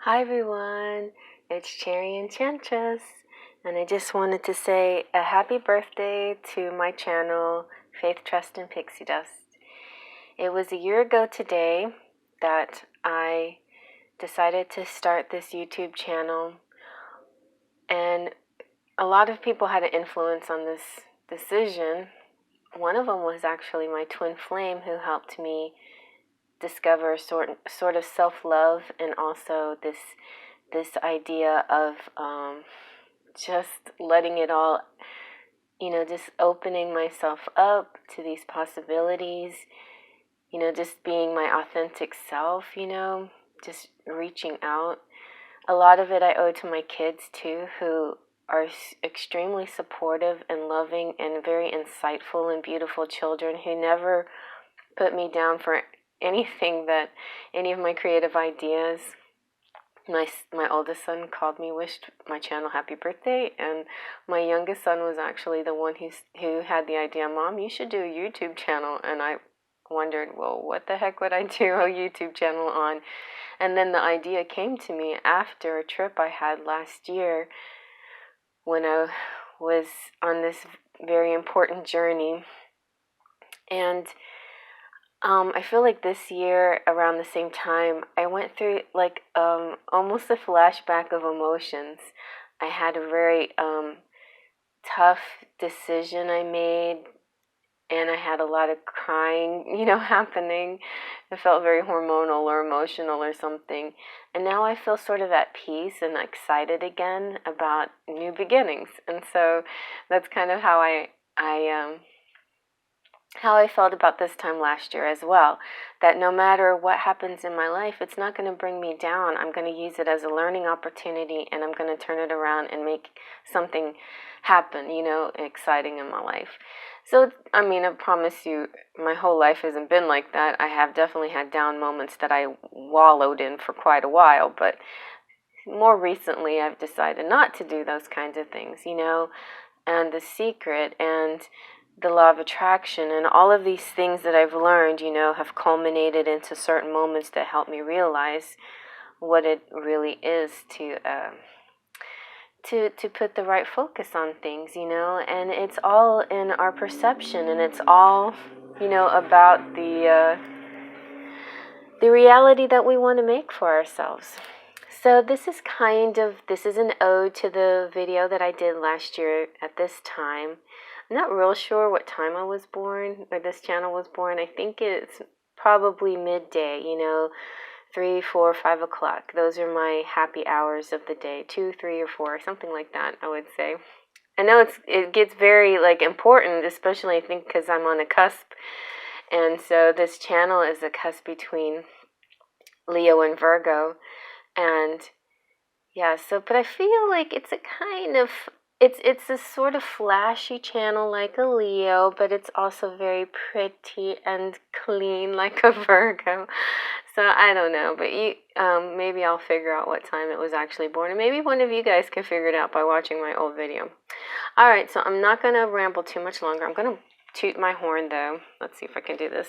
Hi everyone, it's Cherry Enchantress, and I just wanted to say a happy birthday to my channel, Faith, Trust, and Pixie Dust. It was a year ago today that I decided to start this YouTube channel, and a lot of people had an influence on this decision. One of them was actually my twin flame, who helped me discover sort of self-love, and also this idea of just letting it all, just opening myself up to these possibilities, just being my authentic self, just reaching out. A lot of it I owe to my kids too, who are extremely supportive and loving and very insightful and beautiful children who never put me down for anything, that any of my creative ideas. My oldest son called me, wished my channel happy birthday, and my youngest son was actually the one who had the idea, Mom, you should do a YouTube channel. And I wondered, well, what the heck would I do a YouTube channel on? And then the idea came to me after a trip I had last year when I was on this very important journey. And I feel like this year, around the same time, I went through like almost a flashback of emotions. I had a very tough decision I made, and I had a lot of crying, happening. It felt very hormonal or emotional or something. And now I feel sort of at peace and excited again about new beginnings. And so that's kind of how I felt about this time last year as well, that no matter what happens in my life, it's not going to bring me down. I'm going to use it as a learning opportunity, and I'm going to turn it around and make something happen, exciting in my life. So, I promise you, my whole life hasn't been like that. I have definitely had down moments that I wallowed in for quite a while, but more recently I've decided not to do those kinds of things, and the secret and the law of attraction and all of these things that I've learned, have culminated into certain moments that help me realize what it really is to put the right focus on things, and it's all in our perception, and it's all, about the reality that we want to make for ourselves. So this is an ode to the video that I did last year at this time. I'm not real sure what time I was born, or this channel was born. I think it's probably midday, 3, 4, 5 o'clock. Those are my happy hours of the day, 2, 3, or 4, something like that, I would say. I know it gets very important, especially I think because I'm on a cusp. And so this channel is a cusp between Leo and Virgo. And yeah, but I feel like it's a kind of, it's a sort of flashy channel like a Leo, but it's also very pretty and clean like a Virgo. So I don't know, but maybe I'll figure out what time it was actually born, and maybe one of you guys can figure it out by watching my old video. All right, so I'm not gonna ramble too much longer. I'm gonna toot my horn though. Let's see if I can do this.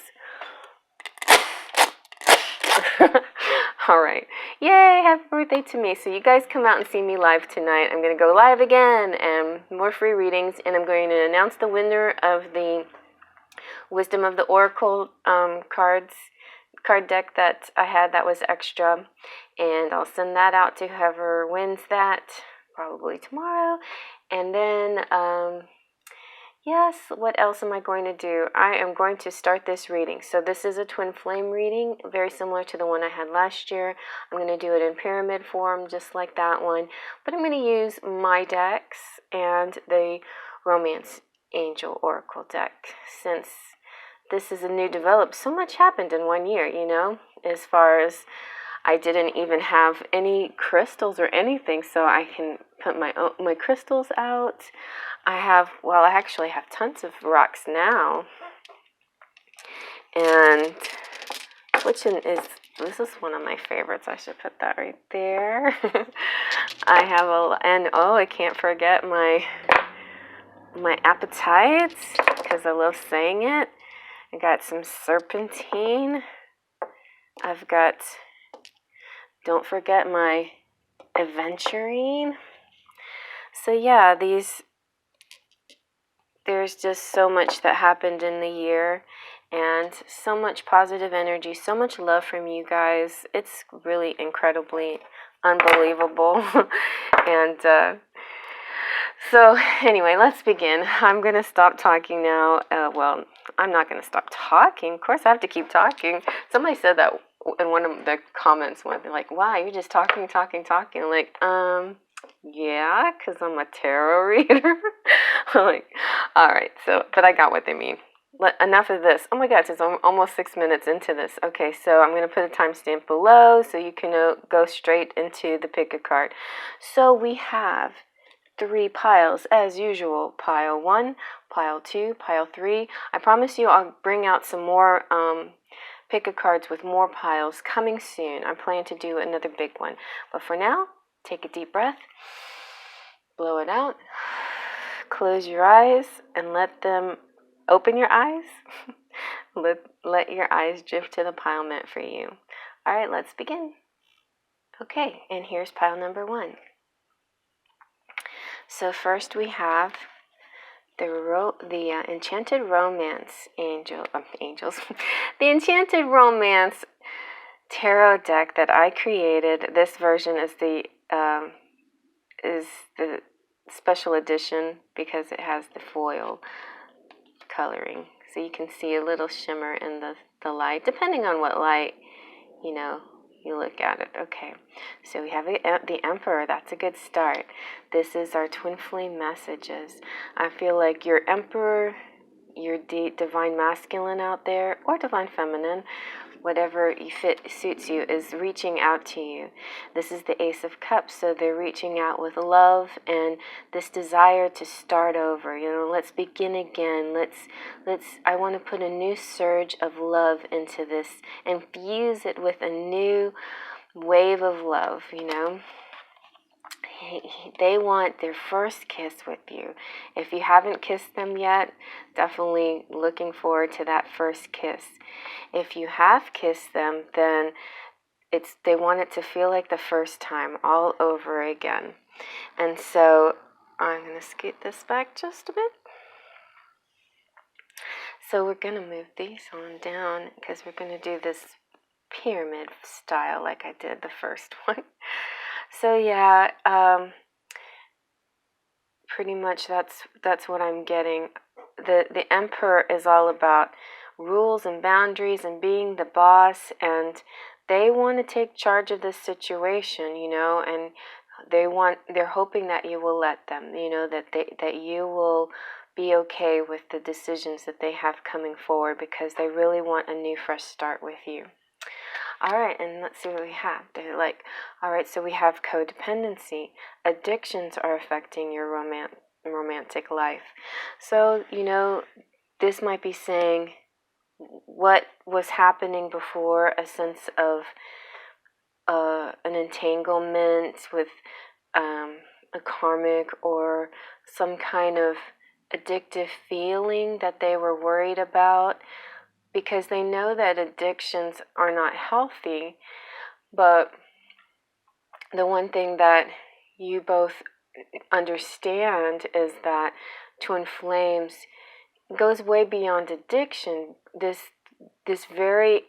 All right. Yay, happy birthday to me. So you guys come out and see me live tonight. I'm going to go live again and more free readings, and I'm going to announce the winner of the Wisdom of the Oracle card deck that I had that was extra, and I'll send that out to whoever wins that probably tomorrow. And then yes, what else am I going to do? I am going to start this reading. So this is a twin flame reading, very similar to the one I had last year. I'm going to do it in pyramid form, just like that one. But I'm going to use my decks and the Romance Angel Oracle deck, since this is a new develop. So much happened in 1 year, as far as I didn't even have any crystals or anything, so I can put my crystals out. I actually have tons of rocks now. And this is one of my favorites. I should put that right there. I can't forget my appetites, because I love saying it. I got some serpentine. I've got don't forget my adventuring. So yeah, there's just so much that happened in the year, and so much positive energy, so much love from you guys. It's really incredibly unbelievable. And so anyway, let's begin. I'm going to stop talking now. Well, I'm not going to stop talking. Of course, I have to keep talking. Somebody said that in one of the comments. They're like, wow, you're just talking. I'm like, yeah, because I'm a tarot reader. I'm like, all right. So, but I got what they mean. Enough of this. Oh my gosh, it's almost 6 minutes into this. Okay, so I'm going to put a timestamp below so you can go straight into the pick a card. So we have 3 piles as usual. Pile 1, pile 2, pile 3. I promise you I'll bring out some more pick a cards with more piles coming soon. I'm planning to do another big one. But for now, take a deep breath. Blow it out. Close your eyes and let them open your eyes. let your eyes drift to the pile meant for you. All right, let's begin. Okay, and here's pile number 1. So first we have the Enchanted Romance angels. The Enchanted Romance tarot deck that I created. This version is the special edition because it has the foil coloring, so you can see a little shimmer in the light, depending on what light you look at it. Okay, so we have the Emperor. That's a good start. This is our twin flame messages. I feel like your Emperor, your divine masculine out there, or divine feminine, whatever suits you, is reaching out to you. This is the Ace of Cups, so they're reaching out with love and this desire to start over. Let's begin again. I want to put a new surge of love into this and fuse it with a new wave of love. They want their first kiss with you. If you haven't kissed them yet, definitely looking forward to that first kiss. If you have kissed them, then they want it to feel like the first time all over again. And so I'm going to scoot this back just a bit. So we're going to move these on down because we're going to do this pyramid style like I did the first one. So yeah, pretty much that's what I'm getting. The Emperor is all about rules and boundaries and being the boss, and they want to take charge of this situation, and they're hoping that you will let them, that you will be okay with the decisions that they have coming forward, because they really want a new fresh start with you. All right, and let's see what we have. They're like, all right, so we have codependency. Addictions are affecting your romantic life. So, this might be saying what was happening before, a sense of an entanglement with a karmic or some kind of addictive feeling that they were worried about, because they know that addictions are not healthy. But the one thing that you both understand is that twin flames goes way beyond addiction. This very,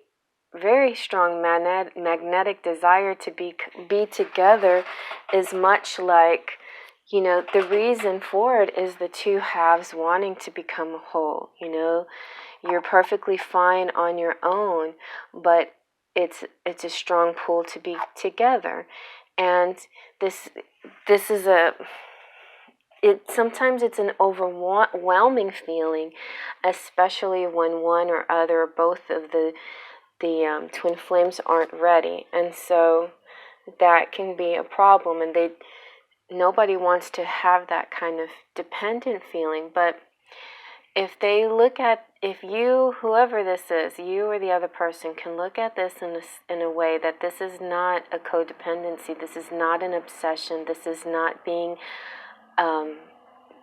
very strong magnetic desire to be together is much like, the reason for it is the two halves wanting to become whole. You're perfectly fine on your own, but it's a strong pull to be together. And this is sometimes it's an overwhelming feeling, especially when one or other or both of the twin flames aren't ready. And so that can be a problem, and nobody wants to have that kind of dependent feeling. But if you, whoever this is, you or the other person, can look at this in a way that this is not a codependency, this is not an obsession, this is not being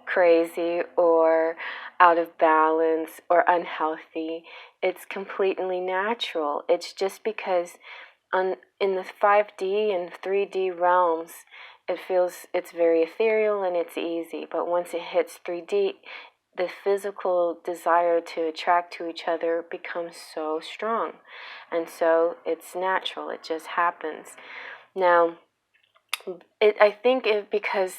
crazy or out of balance or unhealthy. It's completely natural. It's just because in the 5D and 3D realms, it's very ethereal and it's easy. But once it hits 3D, the physical desire to attract to each other becomes so strong. And so it's natural. It just happens. Now, I think because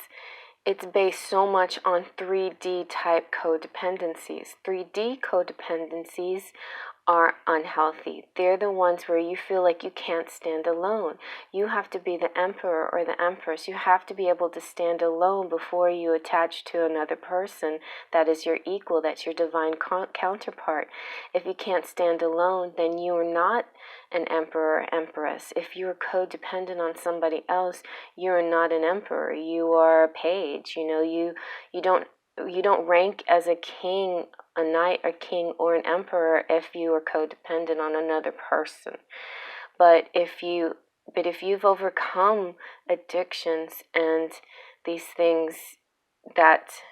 it's based so much on 3D type codependencies. 3D codependencies are unhealthy. They're the ones where you feel like you can't stand alone. You have to be the emperor or the empress. You have to be able to stand alone before you attach to another person that is your equal, that's your divine counterpart. If you can't stand alone, then you are not an emperor or empress. If you're codependent on somebody else, you're not an emperor. You are a page. You don't rank as a king, a knight, a king, or an emperor if you are codependent on another person. But if you've overcome addictions and these things that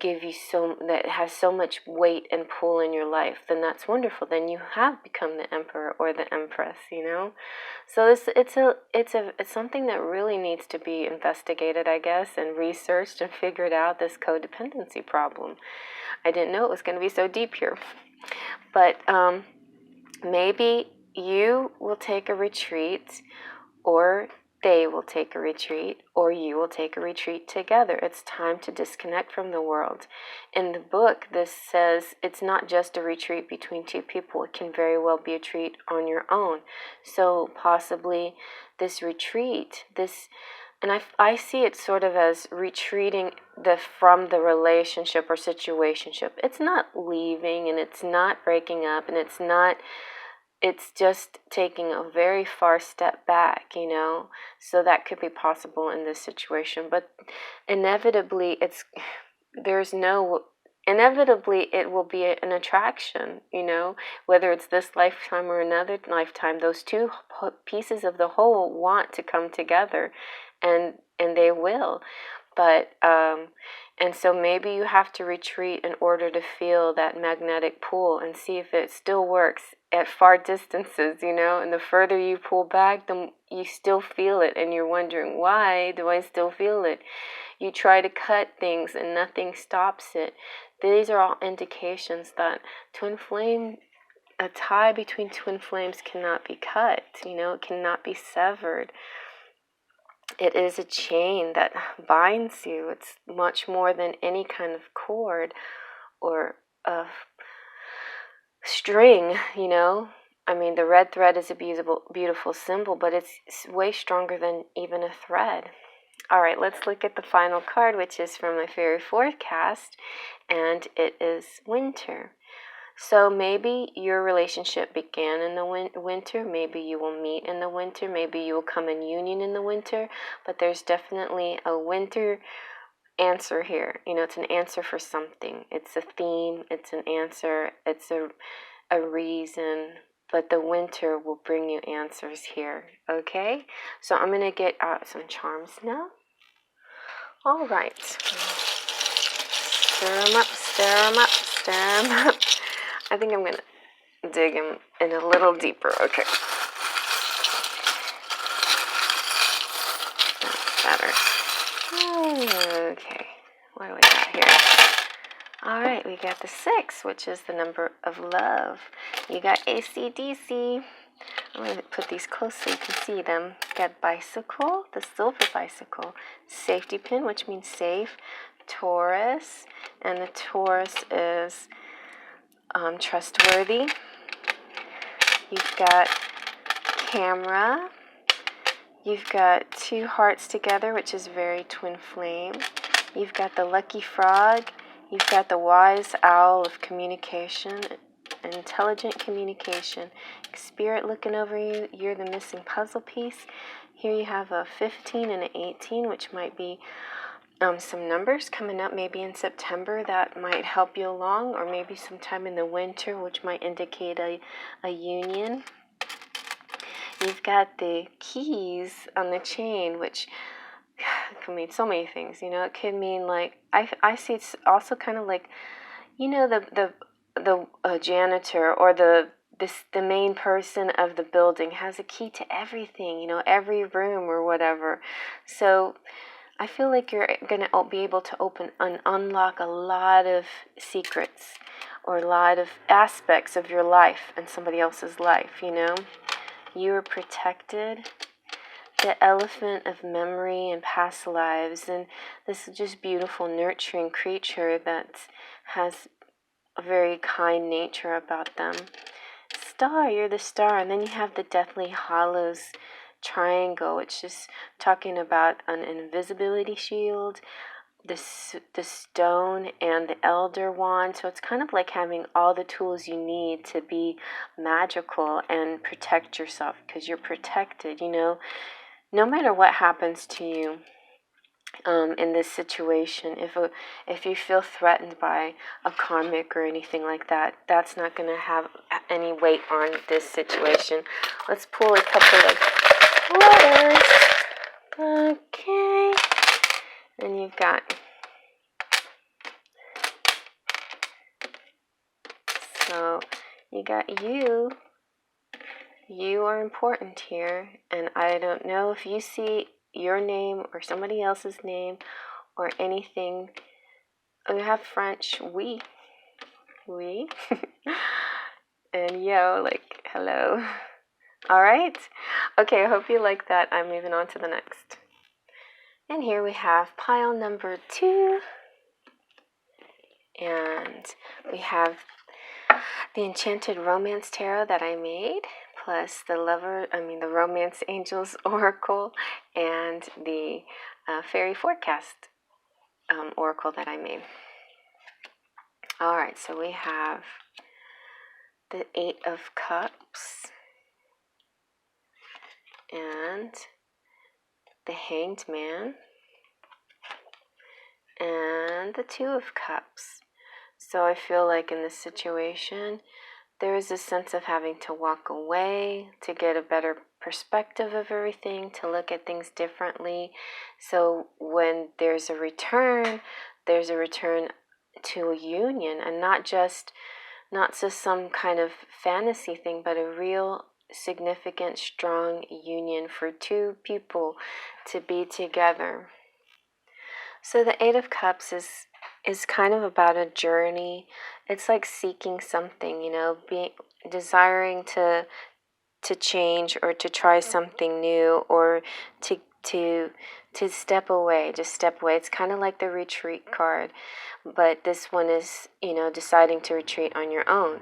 that has so much weight and pull in your life, then that's wonderful. Then you have become the emperor or the empress. So it's something that really needs to be investigated, I guess, and researched and figured out, this codependency problem. I didn't know it was going to be so deep here. But maybe you will take a retreat, or they will take a retreat, or you will take a retreat together. It's time to disconnect from the world. In the book, this says it's not just a retreat between two people. It can very well be a retreat on your own. So possibly this retreat, and I see it sort of as retreating from the relationship or situationship. It's not leaving, and it's not breaking up, and it's just taking a very far step back, So that could be possible in this situation. But inevitably, inevitably it will be an attraction, whether it's this lifetime or another lifetime. Those two pieces of the whole want to come together, and they will. But and so maybe you have to retreat in order to feel that magnetic pull and see if it still works at far distances, and the further you pull back, you still feel it, and you're wondering, why do I still feel it? You try to cut things and nothing stops it. These are all indications that a tie between twin flames cannot be cut, it cannot be severed. It is a chain that binds you. It's much more than any kind of cord or a string, I mean, the red thread is a beautiful symbol, but it's way stronger than even a thread. All right, let's look at the final card, which is from my fairy forecast, and it is winter. So maybe your relationship began in the winter. Maybe you will meet in the winter. Maybe you will come in union in the winter. But there's definitely a winter answer here. It's an answer for something. It's a theme. It's an answer. It's a reason. But the winter will bring you answers here. Okay? So I'm going to get out some charms now. All right. Stir them up, stir them up, stir them up. I think I'm going to dig them in a little deeper. Okay. That's better. Okay. What do we got here? All right, we got the 6, which is the number of love. You got AC/DC. I'm going to put these close so you can see them. You got bicycle, the silver bicycle. Safety pin, which means safe. Taurus, and the Taurus is trustworthy. You've got camera. You've got 2 hearts together, which is very twin flame. You've got the lucky frog. You've got the wise owl of communication, intelligent communication. Spirit looking over you. You're the missing puzzle piece. Here you have a 15 and an 18, which might be some numbers coming up maybe in September that might help you along, or maybe sometime in the winter, which might indicate a union. You've got the keys on the chain, which can mean so many things. It could mean like I see it's also kind of like, the janitor or the the main person of the building has a key to everything, you know, every room or whatever. So I feel like you're going to be able to open and unlock a lot of secrets or a lot of aspects of your life and somebody else's life, you know. You are protected. The elephant of memory and past lives, and this is just beautiful, nurturing creature that has a very kind nature about them. Star, you're the star. And then you have the Deathly Hallows triangle, which is talking about an invisibility shield, the stone, and the elder wand. So it's kind of like having all the tools you need to be magical and protect yourself, because you're protected, you know. No matter what happens to you in this situation, if you feel threatened by a karmic or anything like that, that's not going to have any weight on this situation. Let's pull a couple of letters. Okay. And you've got... So you got you. You are important here, and I don't know if you see your name or somebody else's name or anything. Oh, you have French, oui, and yo, like hello. All right, okay, I hope you like that. I'm moving on to the next. And here we have pile number 2, and we have the Enchanted Romance Tarot that I made, plus the Romance Angels Oracle, and the Fairy Forecast Oracle that I made. All right, so we have the 8 of Cups and the Hanged Man and the 2 of Cups. So I feel like in this situation, there is a sense of having to walk away to get a better perspective of everything, to look at things differently. So when there's a return to a union, and not just some kind of fantasy thing, but a real significant, strong union for 2 people to be together. So the 8 of Cups is kind of about a journey. It's like seeking something, you know, desiring to change or to try something new, or to step away, just step away. It's kind of like the retreat card, but this one is, you know, deciding to retreat on your own.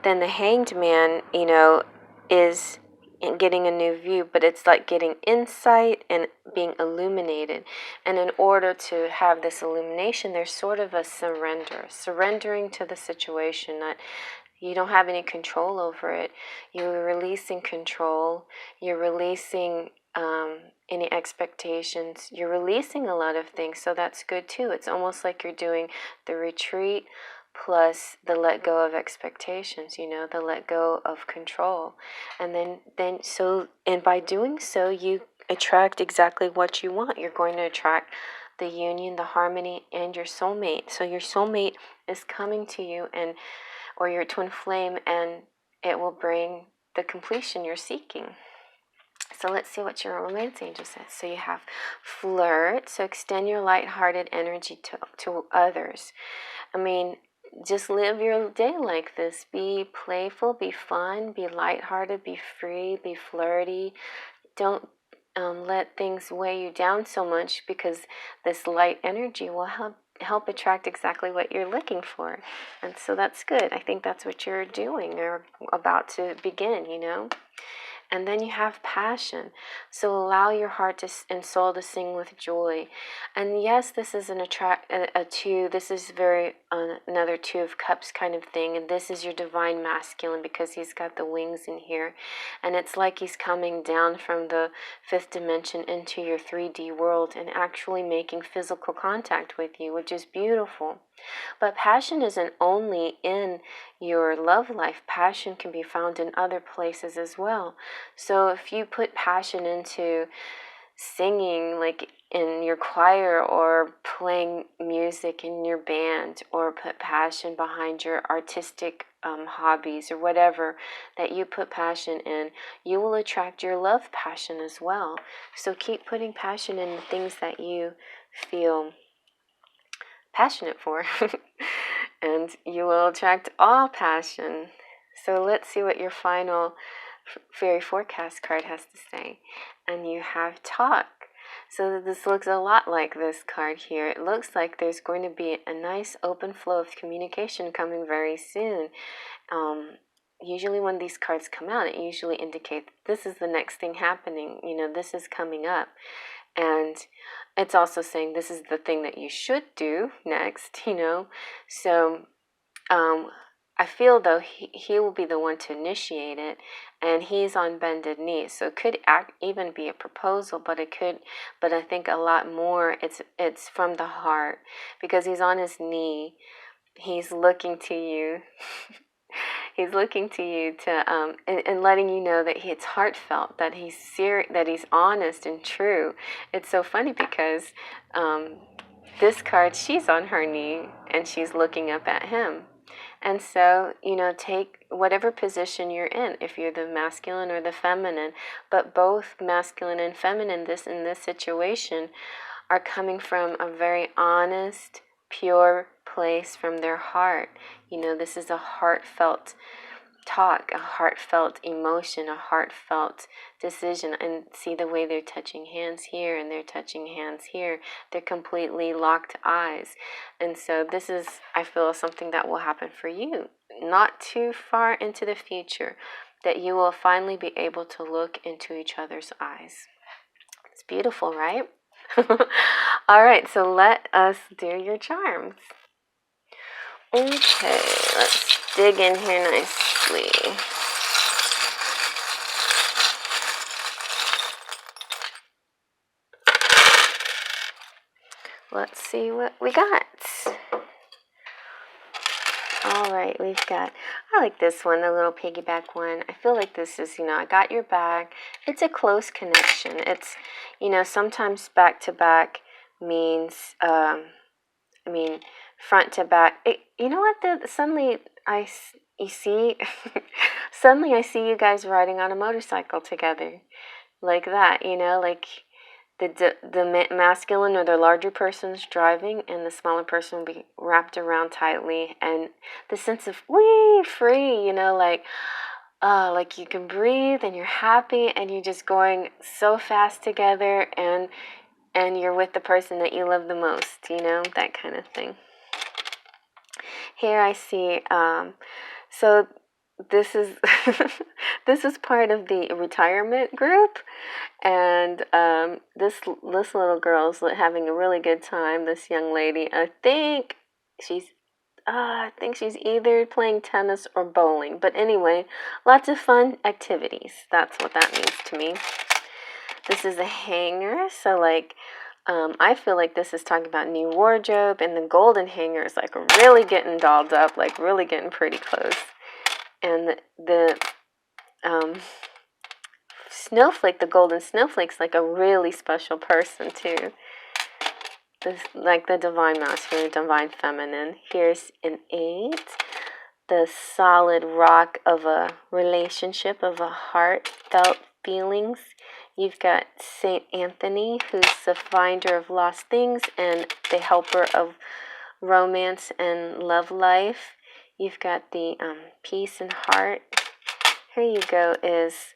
Then the Hanged Man, you know, is getting a new view, but it's like getting insight and being illuminated. And in order to have this illumination, there's sort of a surrendering to the situation, that you don't have any control over it. You're releasing control. You're releasing any expectations. You're releasing a lot of things, so that's good too. It's almost like you're doing the retreat plus the let go of expectations, you know, the let go of control. And then by doing so, you attract exactly what you want. You're going to attract the union, the harmony, and your soulmate. So your soulmate is coming to you, or your twin flame, and it will bring the completion you're seeking. So let's see what your romance angel says. So you have flirt. So extend your lighthearted energy to others. I mean, just live your day like this. Be playful, be fun, be lighthearted, be free, be flirty. Don't let things weigh you down so much, because this light energy will help attract exactly what you're looking for. And so that's good. I think that's what you're doing or about to begin, you know. And then you have passion. So allow your heart and soul to sing with joy. And yes, this is a 2. This is very another 2 of Cups kind of thing. And this is your divine masculine, because he's got the wings in here. And it's like he's coming down from the 5th dimension into your 3D world and actually making physical contact with you, which is beautiful. But passion isn't only in your love life. Passion can be found in other places as well. So if you put passion into singing like in your choir, or playing music in your band, or put passion behind your artistic hobbies, or whatever that you put passion in, you will attract your love passion as well. So keep putting passion in the things that you feel passionate for and you will attract all passion. So let's see what your final fairy forecast card has to say. And you have talk. So this looks a lot like this card here. It looks like there's going to be a nice open flow of communication coming very soon. Usually when these cards come out, it usually indicates this is the next thing happening. This is coming up. And it's also saying this is the thing that you should do next, So I feel though he will be the one to initiate it, and he's on bended knees. So it could even be a proposal, but I think a lot more it's from the heart, because he's on his knee. He's looking to you. He's looking to you to and letting you know that it's heartfelt, that he's serious, that he's honest and true. It's so funny because this card, she's on her knee and she's looking up at him. And so, take whatever position you're in, if you're the masculine or the feminine, but both masculine and feminine in this situation are coming from a very honest, pure place from their heart. This is a heartfelt talk, a heartfelt emotion, a heartfelt decision. And see the way they're touching hands here and they're touching hands here. They're completely locked eyes. And so this is, I feel, something that will happen for you not too far into the future, that you will finally be able to look into each other's eyes. It's beautiful, right? All right, so let us do your charms. Okay, let's dig in here nicely. Let's see what we got. All right, I like this one, the little piggyback one. I feel like this is, I got your back. It's a close connection. It's, sometimes back to back means, front to back. You know what? Suddenly I see you guys riding on a motorcycle together, like that. Like the masculine or the larger person's driving, and the smaller person will be wrapped around tightly, and the sense of free. Like you can breathe and you're happy and you're just going so fast together, and you're with the person that you love the most, that kind of thing. Here I see, so this is this is part of the retirement group, and this little girl's having a really good time. This young lady, I think she's either playing tennis or bowling. But anyway, lots of fun activities. That's what that means to me. This is a hanger, so I feel like this is talking about new wardrobe, and the golden hanger is like really getting dolled up, like really getting pretty close. And the snowflake, the golden snowflake's like a really special person too. This, like the divine masculine, divine feminine. Here's an 8. The solid rock of a relationship, of a heartfelt feelings. You've got Saint Anthony, who's the finder of lost things and the helper of romance and love life. You've got the peace and heart. Here you go, is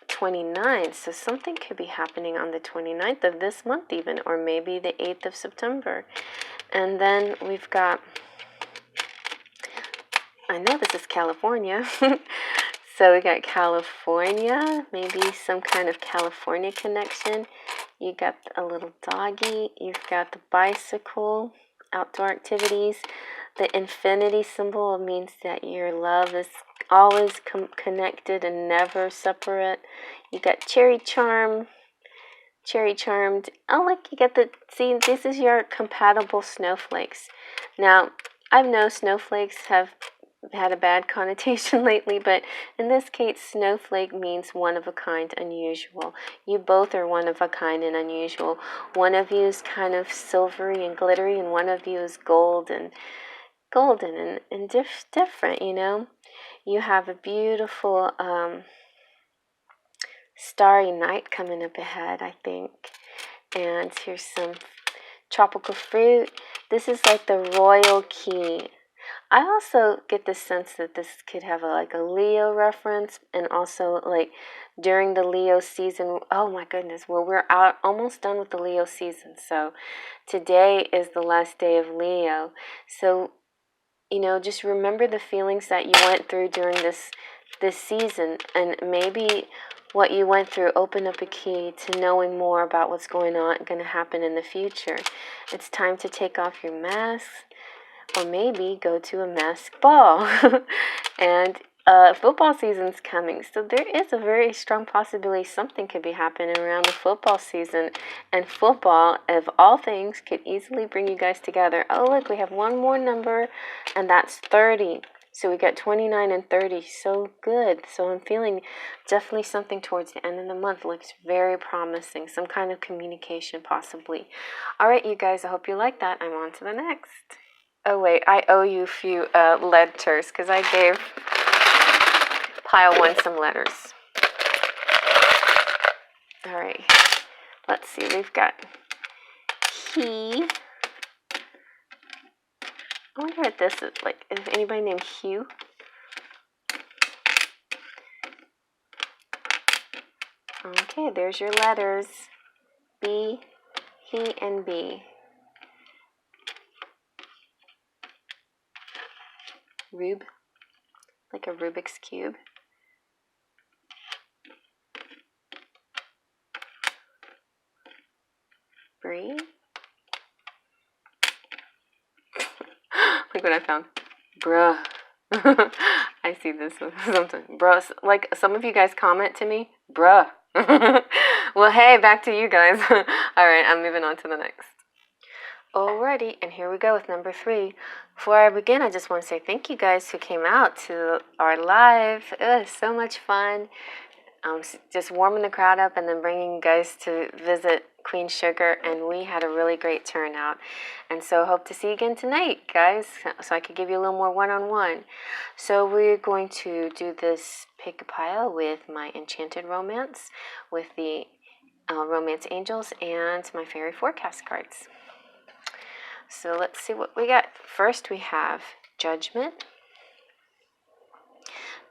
29. So something could be happening on the 29th of this month even, or maybe the 8th of September. And then we've got, I know this is California. So we got California, maybe some kind of California connection. You got a little doggy. You've got the bicycle, outdoor activities. The infinity symbol means that your love is always connected and never separate. You got cherry charmed. Oh, look, you get see, this is your compatible snowflakes. Now, I know snowflakes have had a bad connotation lately, but in this case, snowflake means one of a kind, unusual. You both are one of a kind and unusual. One of you is kind of silvery and glittery, and one of you is golden and different, you know. You have a beautiful starry night coming up ahead, I think. And here's some tropical fruit. This is like the royal key. I also get the sense that this could have like a Leo reference, and also like during the Leo season. Oh my goodness. Well, we're out almost done with the Leo season. So today is the last day of Leo. So, you know, just remember the feelings that you went through during this season, and maybe what you went through opened up a key to knowing more about what's going to happen in the future. It's time to take off your mask, or maybe go to a mask ball. And football season's coming, so there is a very strong possibility something could be happening around the football season. And football, of all things, could easily bring you guys together. Oh, look, we have one more number, and that's 30. So we got 29 and 30. So good. So I'm feeling definitely something towards the end of the month. Looks very promising. Some kind of communication, possibly. All right, you guys, I hope you like that. I'm on to the next. Oh, wait, I owe you a few letters, because I gave pile 1 some letters. All right, let's see. We've got he. I wonder what this is like. Is anybody named Hugh? Okay, there's your letters. B, he, and B. Rube, like a Rubik's Cube. Bree. Look what I found. Bruh. I see this sometimes. Bruh. Like some of you guys comment to me. Bruh. Well, hey, back to you guys. All right, I'm moving on to the next. Alrighty, and here we go with number 3. Before I begin, I just want to say thank you guys who came out to our live. It was so much fun. Just warming the crowd up and then bringing you guys to visit Queen Sugar, and we had a really great turnout. And so hope to see you again tonight, guys, so I could give you a little more one-on-one. So we're going to do this pick a pile with my Enchanted Romance, with the Romance Angels, and my Fairy Forecast cards. So let's see what we got. First we have Judgment,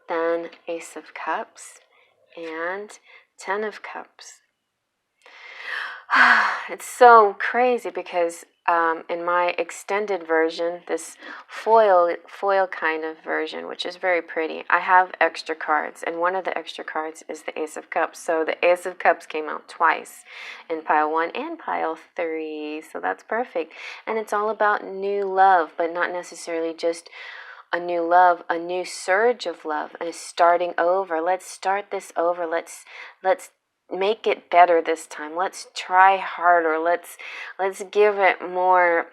then Ace of Cups, and 10 of Cups. It's so crazy because in my extended version, this foil kind of version, which is very pretty, I have extra cards, and one of the extra cards is the Ace of Cups. So the Ace of Cups came out twice, in pile 1 and pile 3, so that's perfect. And it's all about new love, but not necessarily just a new love, a new surge of love, and starting over. Let's start this over. Let's make it better this time. Let's try harder. Let's give it more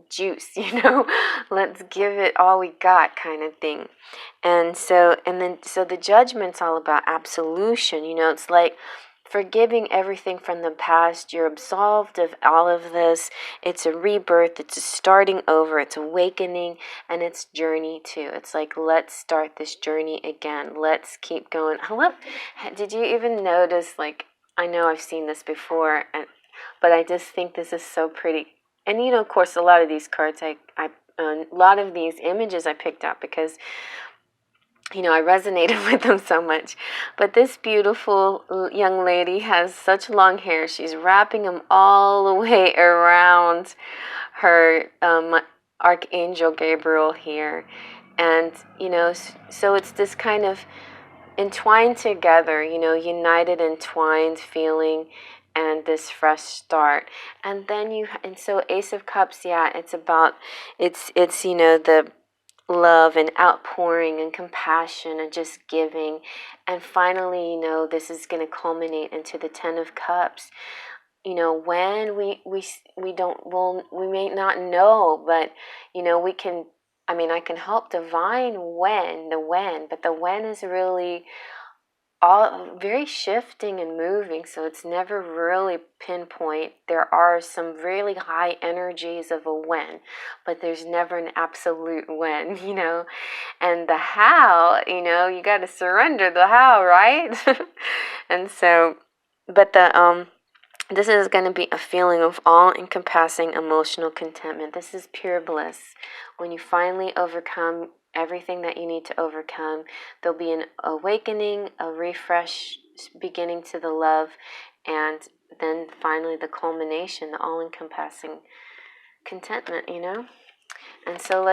juice, you know. Let's give it all we got, kind of thing. And so the Judgment's all about absolution, you know. It's like forgiving everything from the past. You're absolved of all of this. It's a rebirth. It's a starting over. It's awakening, and it's journey too. It's like, let's start this journey again. Let's keep going. Did you even notice, like, I know I've seen this before, but I just think this is so pretty. And, you know, of course, a lot of these cards, a lot of these images I picked up because, you know, I resonated with them so much. But this beautiful young lady has such long hair. She's wrapping them all the way around her Archangel Gabriel here. And, you know, so it's this kind of entwined together, you know, united, entwined feeling, and this fresh start. And then so Ace of Cups, yeah, it's about, it's you know, the love and outpouring and compassion and just giving. And finally, you know, this is going to culminate into the 10 of Cups. You know, when we may not know, but, you know, we can I can help divine but the when is really all very shifting and moving, so it's never really pinpoint. There are some really high energies of a when, but there's never an absolute when, and the how, you got to surrender the how, right? And so, but this is going to be a feeling of all-encompassing emotional contentment. This is pure bliss. When you finally overcome everything that you need to overcome, there'll be an awakening, a refresh, beginning to the love, and then finally the culmination, the all-encompassing contentment, And so,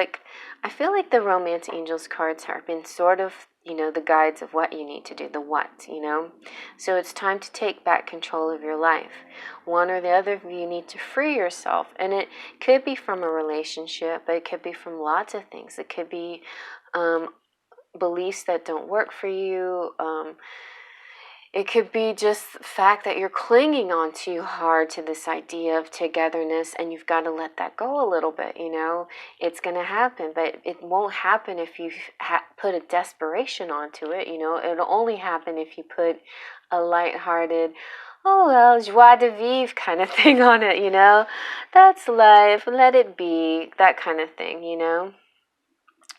I feel like the Romance Angels cards have been sort of, the guides of what you need to do, the what, So it's time to take back control of your life. One or the other of you need to free yourself. And it could be from a relationship, but it could be from lots of things. It could be beliefs that don't work for you. It could be just the fact that you're clinging on too hard to this idea of togetherness, and you've got to let that go a little bit, It's going to happen, but it won't happen if you put a desperation onto it, It'll only happen if you put a lighthearted, oh, well, joie de vivre kind of thing on it, That's life, let it be, that kind of thing,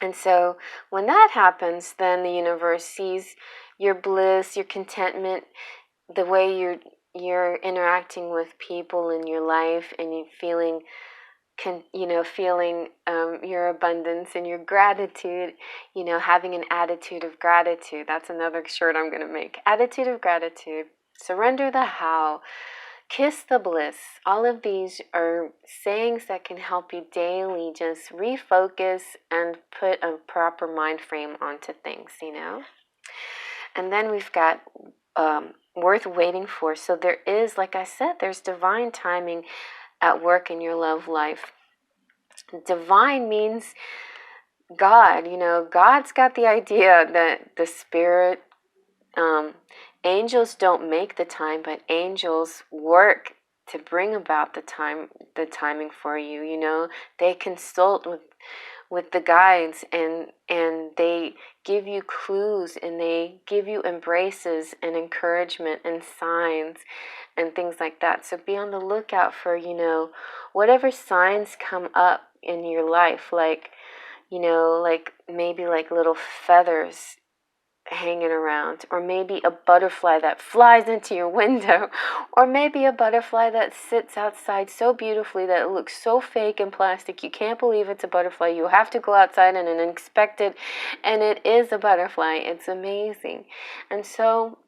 And so when that happens, then the universe sees your bliss, your contentment, the way you're interacting with people in your life, and you feeling your abundance and your gratitude, having an attitude of gratitude. That's another shirt I'm going to make. Attitude of gratitude. Surrender the how. Kiss the bliss. All of these are sayings that can help you daily just refocus and put a proper mind frame onto things, And then we've got worth waiting for. So there is, like I said, there's divine timing at work in your love life. Divine means God. God's got the idea that the spirit, angels don't make the time, but angels work to bring about the timing for you. They consult with the guides, and they give you clues, and they give you embraces and encouragement and signs and things like that. So be on the lookout for, whatever signs come up in your life, like maybe like little feathers hanging around, or maybe a butterfly that flies into your window, or maybe a butterfly that sits outside so beautifully that it looks so fake and plastic you can't believe it's a butterfly. You have to go outside and inspect it, and it is a butterfly. It's amazing. And so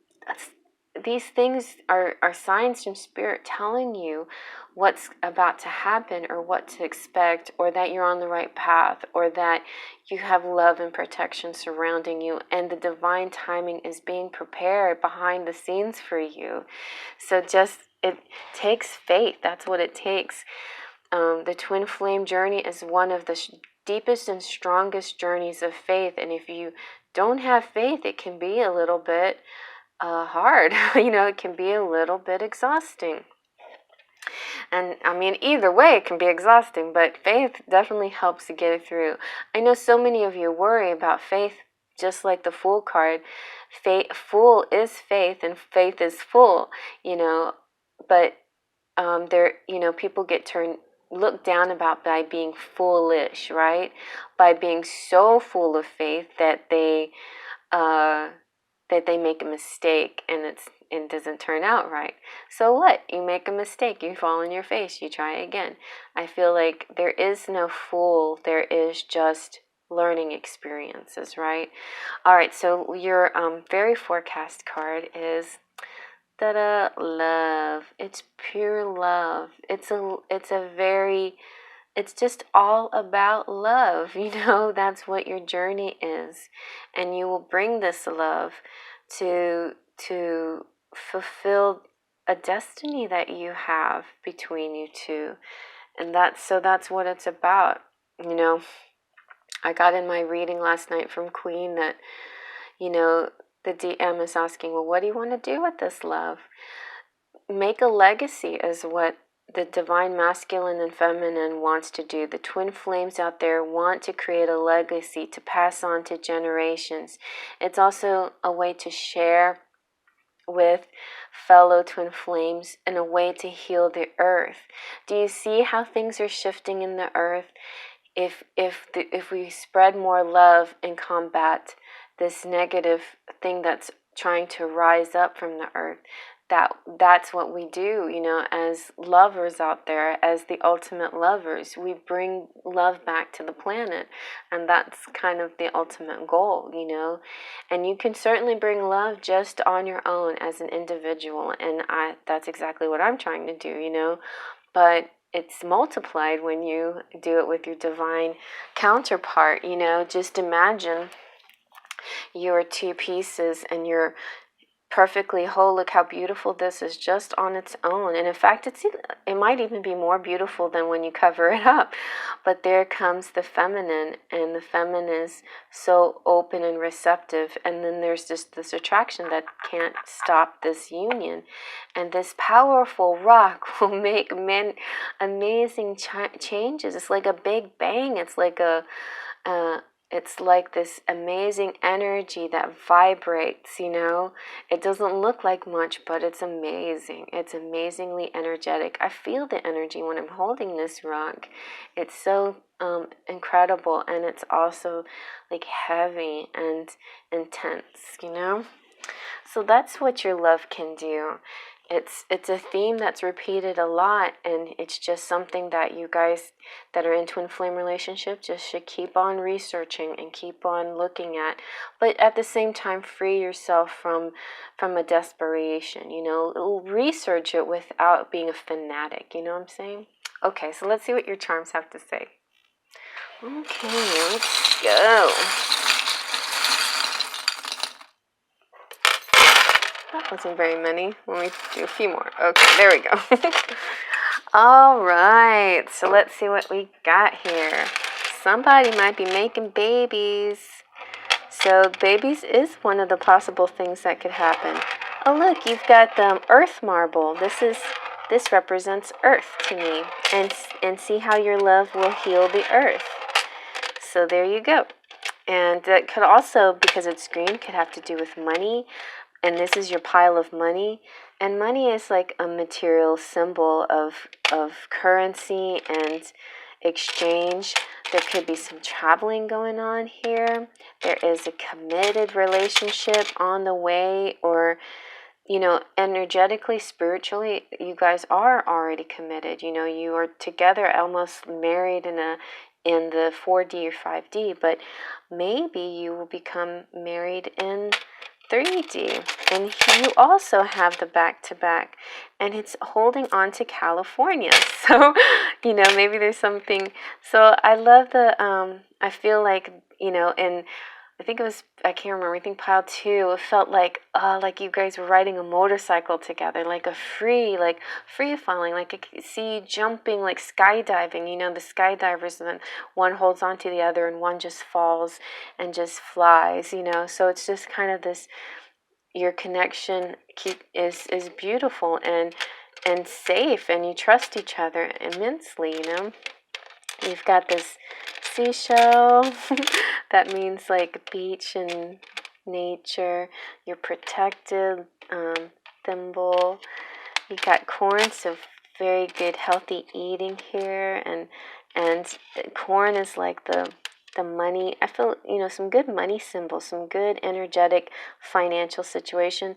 these things are signs from spirit telling you what's about to happen, or what to expect, or that you're on the right path, or that you have love and protection surrounding you, and the divine timing is being prepared behind the scenes for you. So it takes faith. That's what it takes. The twin flame journey is one of the deepest and strongest journeys of faith, and if you don't have faith, it can be a little bit hard. It can be a little bit exhausting. And either way, it can be exhausting, but faith definitely helps to get it through. I know so many of you worry about faith, just like the Fool card. Fool is faith, and faith is full, but people get looked down about by being foolish, right? By being so full of faith that they make a mistake, and it doesn't turn out right. So what? You make a mistake, you fall on your face, you try again. I feel like there is no fool, there is just learning experiences, right? All right, so your very forecast card is love. It's pure love. It's just all about love, that's what your journey is. And you will bring this love to fulfill a destiny that you have between you two. And that's what it's about. I got in my reading last night from Queen that, the DM is asking, well, what do you want to do with this love? Make a legacy is what the divine masculine and feminine wants to do. The twin flames out there want to create a legacy to pass on to generations. It's also a way to share with fellow twin flames and a way to heal the earth. Do you see how things are shifting in the earth? If we spread more love and combat this negative thing that's trying to rise up from the earth, that's what we do, as lovers out there, as the ultimate lovers. We bring love back to the planet, and that's kind of the ultimate goal, And you can certainly bring love just on your own as an individual, and that's exactly what I'm trying to do, But it's multiplied when you do it with your divine counterpart, Just imagine your two pieces and you're perfectly whole. Look how beautiful this is just on its own. And in fact, it might even be more beautiful than when you cover it up. But there comes the feminine, and the feminine is so open and receptive. And then there's just this attraction that can't stop this union. And this powerful rock will make amazing changes. It's like a big bang. It's like this amazing energy that vibrates, It doesn't look like much, but it's amazing. It's amazingly energetic. I feel the energy when I'm holding this rock. It's so incredible, and it's also like heavy and intense, So that's what your love can do. It's a theme that's repeated a lot, and it's just something that you guys that are in twin flame relationship just should keep on researching and keep on looking at. But at the same time, free yourself from a desperation, Research it without being a fanatic, you know what I'm saying? Okay, so let's see what your charms have to say. Okay, let's go. That wasn't very many. Let me do a few more. Okay, there we go. All right, so let's see what we got here. Somebody might be making babies. So babies is one of the possible things that could happen. Oh, look, you've got the earth marble. This represents earth to me. And see how your love will heal the earth. So there you go. And that could also, because it's green, could have to do with money. And this is your pile of money. And money is like a material symbol of currency and exchange. There could be some traveling going on here. There is a committed relationship on the way, or, energetically, spiritually, you guys are already committed. You are together, almost married in the 4D or 5D, but maybe you will become married in 3D, and you also have the back-to-back, and it's holding on to California. So, maybe there's something. So I love I feel like, and I think it was, I can't remember, I think pile 2, it felt like you guys were riding a motorcycle together, like free falling, like I could see you jumping, like skydiving, the skydivers, and then one holds on to the other and one just falls and just flies, so it's just kind of this, your connection is beautiful and safe, and you trust each other immensely, You've got this seashell that means like beach and nature. You're protected, thimble. You got corn, so very good healthy eating here, and corn is like the money. I feel, some good money symbols, some good energetic financial situation.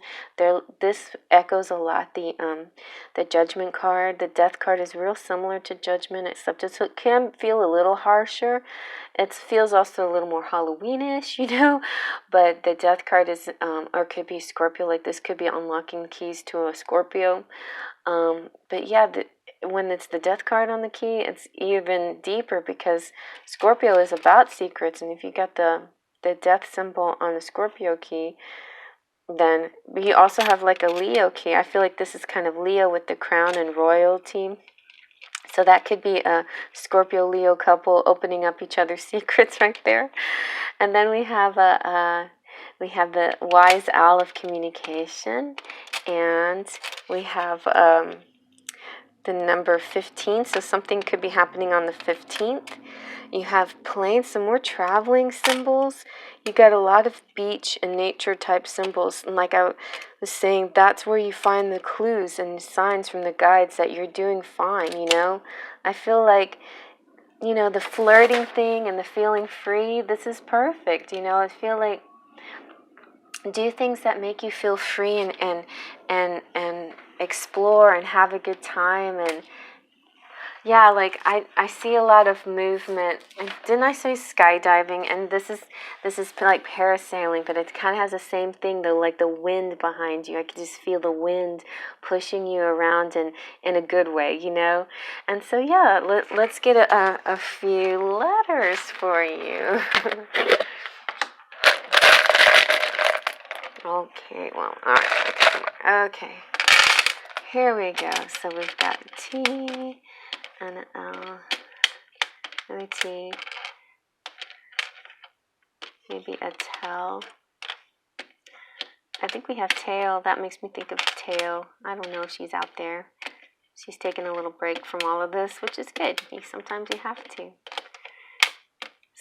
This echoes a lot the Judgment card. The Death card is real similar to Judgment, except it can feel a little harsher. It feels also a little more Halloweenish, But the Death card is, or could be Scorpio. Like this could be unlocking the keys to a Scorpio. But yeah, when it's the Death card on the key, it's even deeper because Scorpio is about secrets, and if you got the Death symbol on the Scorpio key, then you also have like a Leo key. I feel like this is kind of Leo with the crown and royalty. So that could be a Scorpio-Leo couple opening up each other's secrets right there. And then we have the wise owl of communication, and we have the number 15, so something could be happening on the 15th. You have planes, some more traveling symbols. You got a lot of beach and nature type symbols. And like I was saying, that's where you find the clues and signs from the guides that you're doing fine, you know? I feel like, you know, the flirting thing and the feeling free, this is perfect, you know? I feel like do things that make you feel free and explore and have a good time. And yeah, like I see a lot of movement. And didn't I say skydiving? And this is like parasailing, but it kind of has the same thing though, like the wind behind you. I can just feel the wind pushing you around in a good way, you know. And so yeah, let's get a few letters for you. Okay, well, all right. Okay, here we go. So we've got a T and an L and a T, maybe a tail. I think we have tail. That makes me think of tail. I don't know if she's out there. She's taking a little break from all of this, which is good. Sometimes you have to.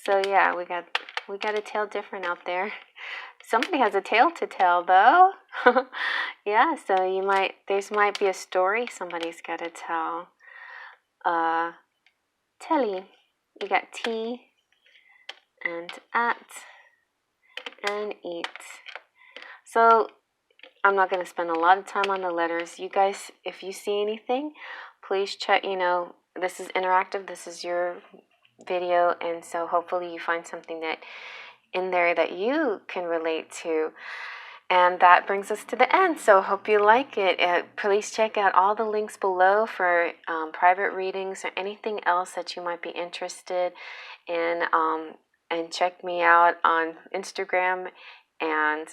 So yeah, we got a tail different out there. Somebody has a tale to tell, though. Yeah, so there might be a story somebody's got to tell. Telly. You got T and at and eat. So I'm not going to spend a lot of time on the letters. You guys, if you see anything, please check, you know, this is interactive. This is your video, and so hopefully you find something that in there that you can relate to. And that brings us to the end. So hope you like it. Please check out all the links below for private readings or anything else that you might be interested in. And check me out on Instagram and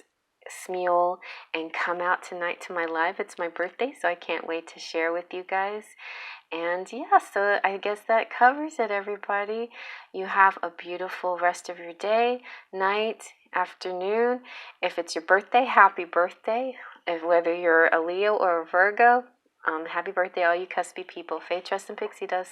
Smule, and come out tonight to my live. It's my birthday, so I can't wait to share with you guys. And yeah, so I guess that covers it, everybody. You have a beautiful rest of your day, night, afternoon. If it's your birthday, happy birthday. Whether you're a Leo or a Virgo, happy birthday, all you cuspy people. Faith, trust, and pixie dust.